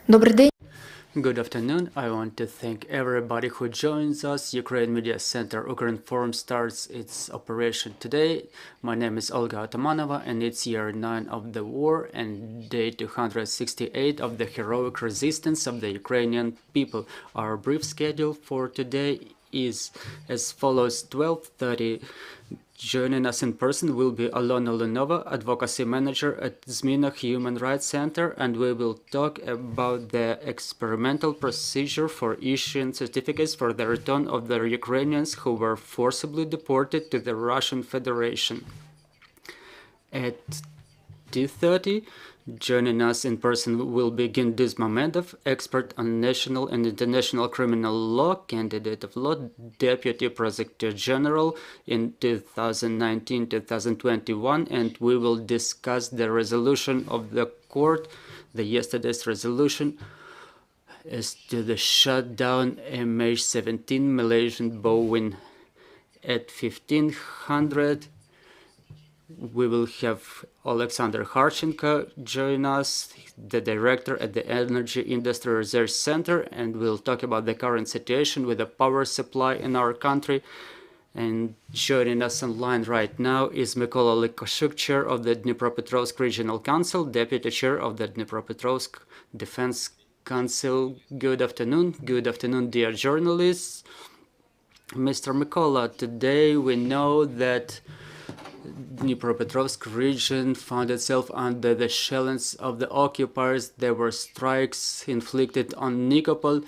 Добрий день. Good afternoon. I want to thank everybody who joins us. Ukraine Media Center Ukrinform starts its operation today. My name is Olga Atamanova and it's year 9 of the war and day 268 of the heroic resistance of the Ukrainian people. Our brief schedule for today is as follows: 12:30. Joining us in person will be Alona Lunova, Advocacy Manager at Zmina Human Rights Center, and we will talk about the experimental procedure for issuing certificates for the return of the Ukrainians who were forcibly deported to the Russian Federation. At 2:30, joining us in person will be Genduz Mamedov, expert on national and international criminal law, candidate of law, Deputy Prosecutor General in 2019-2021, and we will discuss the resolution of the court, the yesterday's resolution, as to the shutdown MH17 Malaysian Boeing at 1500. We will have Alexander Harchenko join us, the director at the Energy Industry Research Center, and we'll talk about the current situation with the power supply in our country. And joining us online right now is Mykola Lukashuk, chair of the Dnipropetrovsk Regional Council, deputy chair of the Dnipropetrovsk Defense Council. Good afternoon. Good afternoon, dear journalists. Mr. Mykola, today we know that Dnipropetrovsk region found itself under the shelling of the occupiers. There were strikes inflicted on Nikopol.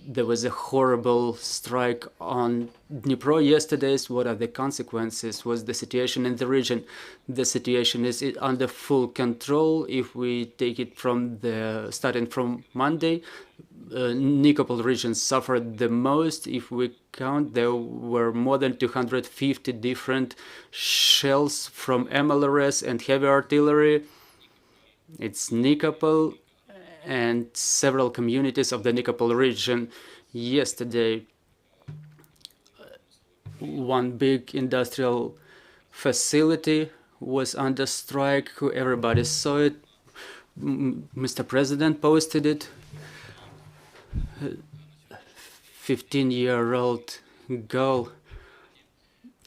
There was a horrible strike on Dnipro yesterday. What are the consequences? Was the situation in the region? The situation is under full control. If we take it from starting from Monday, Nikopol region suffered the most. If we count, there were more than 250 different shells from MLRS and heavy artillery. It's Nikopol and several communities of the Nikopol region. Yesterday, one big industrial facility was under strike. Everybody saw it. Mr. President posted it. 15-year-old girl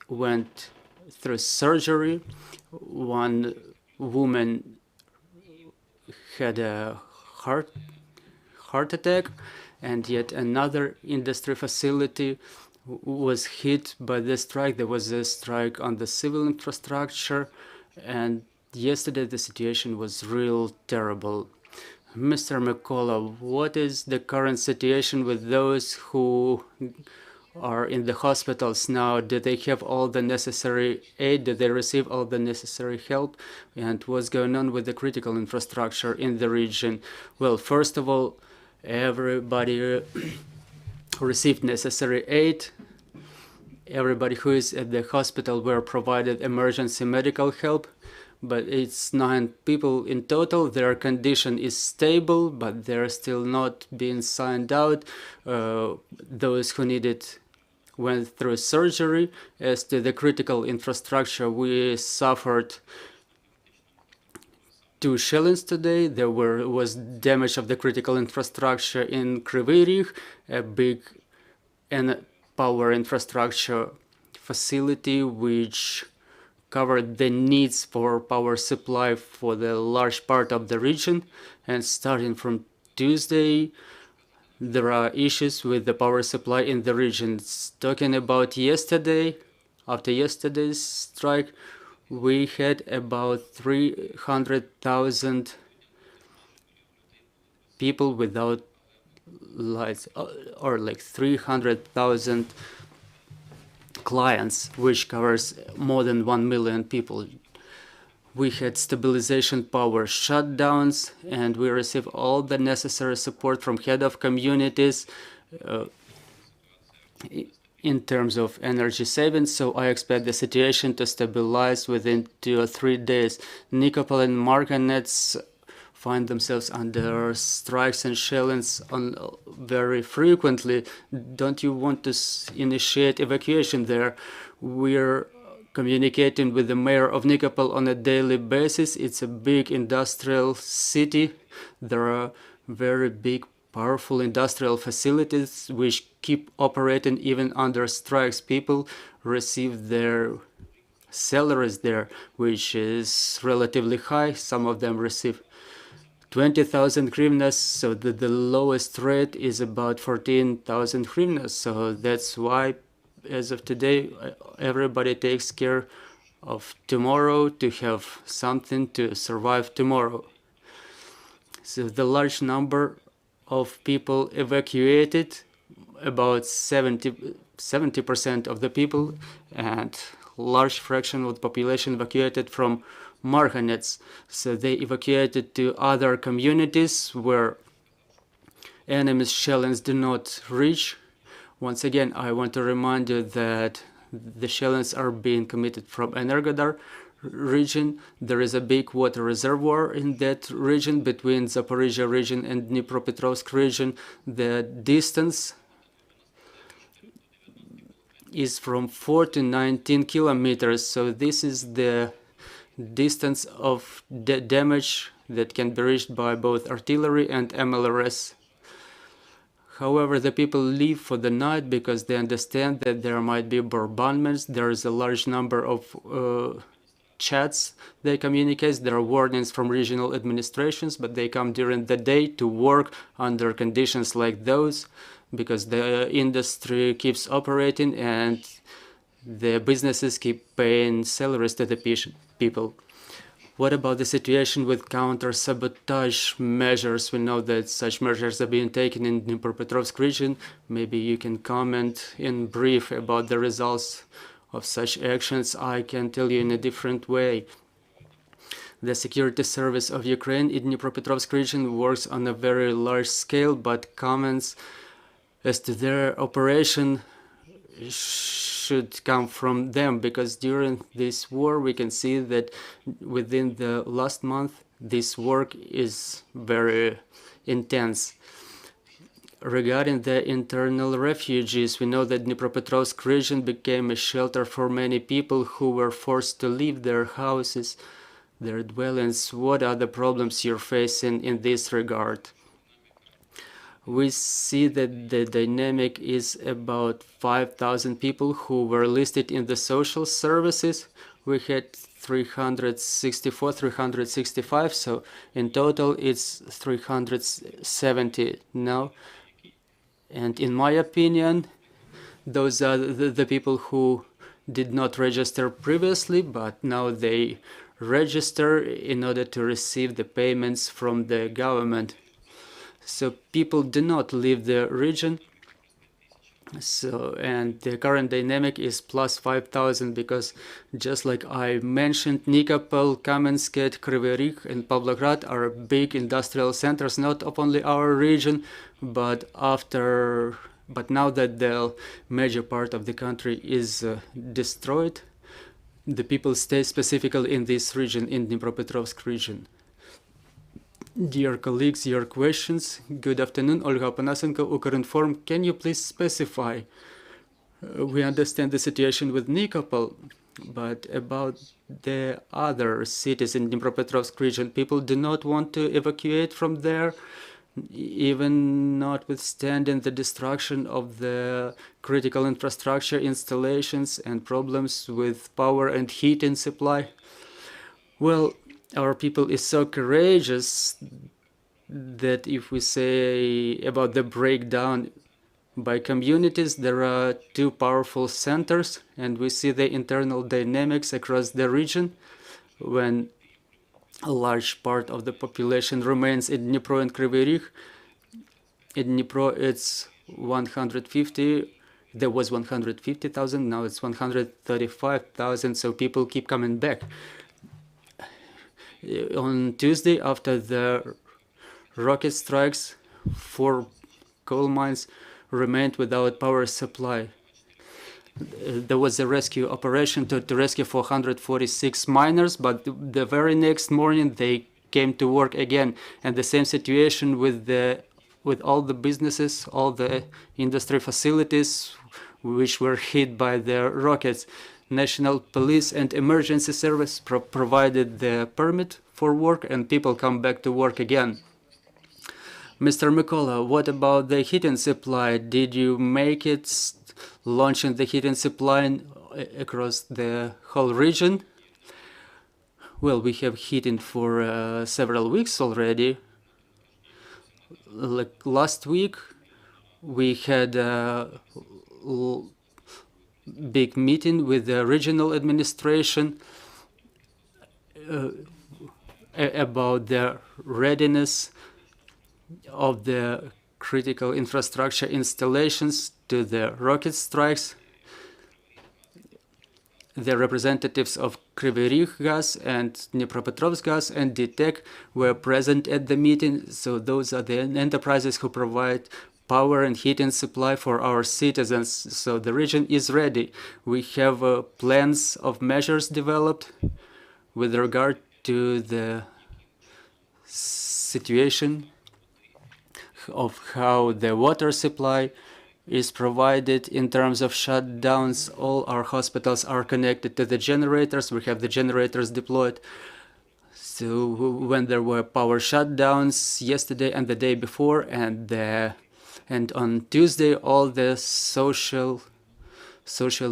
went through surgery. One woman had a heart attack, and yet another industry facility was hit by the strike. There was a strike on the civil infrastructure, and yesterday the situation was real terrible. Mr. Mykola, what is the current situation with those who are in the hospitals now? Do they have all the necessary aid? Do they receive all the necessary help? And what's going on with the critical infrastructure in the region? Well, first of all, everybody received necessary aid. Everybody who is at the hospital were provided emergency medical help. But it's 9 people in total. Their condition is stable, but they're still not being signed out. Those who needed went through surgery. As to the critical infrastructure, we suffered 2 shellings today. There was damage of the critical infrastructure in Kryvyi Rih, a big power infrastructure facility which covered the needs for power supply for the large part of the region. And starting from Tuesday, there are issues with the power supply in the region. Talking about yesterday, after yesterday's strike, we had about 300,000 people without lights, or like 300,000 clients, which covers more than 1 million people. We had stabilization power shutdowns, and we received all the necessary support from head of communities in terms of energy savings. So I expect the situation to stabilize within 2 or 3 days. Nikopol and Marganets find themselves under strikes and shellings very frequently. Don't you want to initiate evacuation there? We're communicating with the mayor of Nikopol on a daily basis. It's a big industrial city There are very big, powerful industrial facilities which keep operating even under strikes. People receive their salaries there, which is relatively high. Some of them receive 20,000 hryvnias, so the lowest rate is about 14,000 hryvnias. So that's why, as of today, everybody takes care of tomorrow to have something to survive tomorrow. So the large number of people evacuated, about 70% of the people, and large fraction of the population evacuated from Marhanets. So they evacuated to other communities where enemy's shells do not reach. Once again, I want to remind you that the shells are being committed from Energodar region. There is a big water reservoir in that region between Zaporizhia region and Dnipropetrovsk region. The distance is from 4 to 19 kilometers. So this is the distance of the damage that can be reached by both artillery and MLRS. However, the people leave for the night because they understand that there might be bombardments. There is a large number of chats they communicate. There are warnings from regional administrations, but they come during the day to work under conditions like those because the industry keeps operating and the businesses keep paying salaries to the people. What about the situation with counter-sabotage measures? We know that such measures are being taken in Dnipropetrovsk region. Maybe you can comment in brief about the results of such actions. I can tell you in a different way. The security service of Ukraine in Dnipropetrovsk region works on a very large scale, but comments as to their operation should come from them, because during this war we can see that within the last month this work is very intense. Regarding the internal refugees, we know that Dnipropetrovsk region became a shelter for many people who were forced to leave their houses, their dwellings. What are the problems you're facing in this regard? We see that the dynamic is about 5,000 people who were listed in the social services. We had 365, so in total it's 370 now. And in my opinion, those are the people who did not register previously, but now they register in order to receive the payments from the government. So people do not leave the region. And the current dynamic is plus 5,000 because, just like I mentioned, Nikopol, Kamensk, Kryvyi Rih, and Pavlograd are big industrial centers, not of only our region, but now that the major part of the country is destroyed, the people stay specifically in this region, in Dnipropetrovsk region. Dear colleagues, your questions. Good afternoon, Olga Panasenko, Ukrinform. Can you please specify? We understand the situation with Nikopol, but about the other cities in Dnipropetrovsk region, people do not want to evacuate from there, even notwithstanding the destruction of the critical infrastructure installations and problems with power and heating supply. Well, our people is so courageous that if we say about the breakdown by communities, there are two powerful centers, and we see the internal dynamics across the region when a large part of the population remains in Dnipro and Kryvyi Rih. In Dnipro, it's 150. There was 150,000. Now it's 135,000. So people keep coming back. On Tuesday, after the rocket strikes, 4 coal mines remained without power supply. There was a rescue operation to rescue 446 miners, but the very next morning they came to work again. And the same situation with all the businesses, all the industry facilities which were hit by the rockets. National Police and Emergency Service provided the permit for work, and people come back to work again. Mr. Mykola, what about the heating supply? Did you make it launching the heating supply across the whole region? Well, we have heating for several weeks already. Like last week, we had a big meeting with the regional administration about the readiness of the critical infrastructure installations to the rocket strikes. The representatives of Kryvyi Rih Gas and Dnipropetrovsk Gas and DTEK were present at the meeting. So those are the enterprises who provide power and heating supply for our citizens. So the region is ready. We have plans of measures developed with regard to the situation of how the water supply is provided in terms of shutdowns. All our hospitals are connected to the generators. We have the generators deployed. So when there were power shutdowns yesterday and the day before, and on Tuesday, all the socially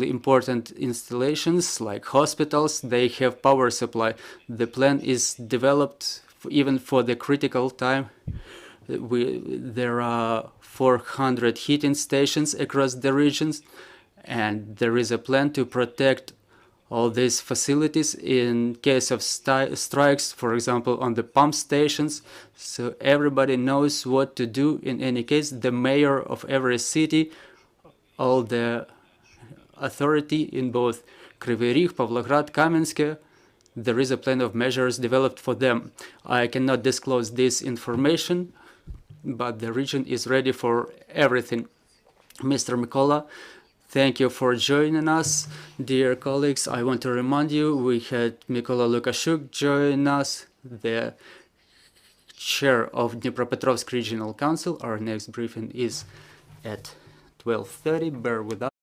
important installations like hospitals, they have power supply. The plan is developed even for the critical time. There are 400 heating stations across the regions, and there is a plan to protect all these facilities in case of strikes, for example, on the pump stations. So everybody knows what to do in any case. The mayor of every city, all the authority in both Kryvyi Rih, Pavlograd, Kamensk, there is a plan of measures developed for them. I cannot disclose this information, but the region is ready for everything. Mr. Mykola, thank you for joining us. Dear colleagues, I want to remind you, we had Mykola Lukashuk join us, the chair of Dnipropetrovsk Regional Council. Our next briefing is at 12:30. Bear with us.